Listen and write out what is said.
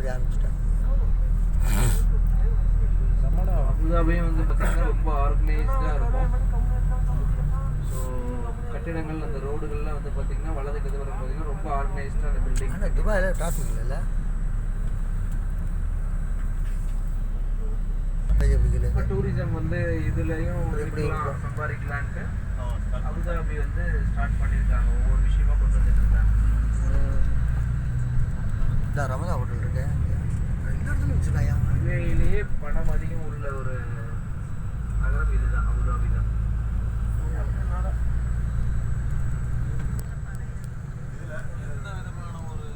அப்படி ஆரம்பிச்சிட்டாங்க. அபுதாபியும் வந்து பார்த்தீங்கன்னா ரொம்ப ஆர்கனைஸ்டாக இருக்கும். ஸோ கட்டிடங்கள் அந்த ரோடுகள்லாம் வந்து பார்த்தீங்கன்னா வலது கதவரம் பார்த்தீங்கன்னா ரொம்ப ஆர்கனைஸ்டாக அந்த பில்டிங். ஆனால் துபாயில் டிராஃபிக் இல்லைல்ல? இப்போ டூரிசம் வந்து இதுலேயும் இருக்கலாம் சம்பாதிக்கலான்ட்டு அபுதாபி வந்து ஸ்டார்ட் பண்ணியிருக்காங்க. ஒவ்வொரு விஷயமா கொண்டு வந்துட்டு இருக்காங்க. இந்த ரமதா ஹோட்டல் இருக்கு எல்லா இடத்துலையும் வச்சுருக்காயா. யுஏஇலேயே பணம் அதிகம் உள்ள ஒரு நகரம் இதுதான், அபுதாபி தான். எந்த விதமான ஒரு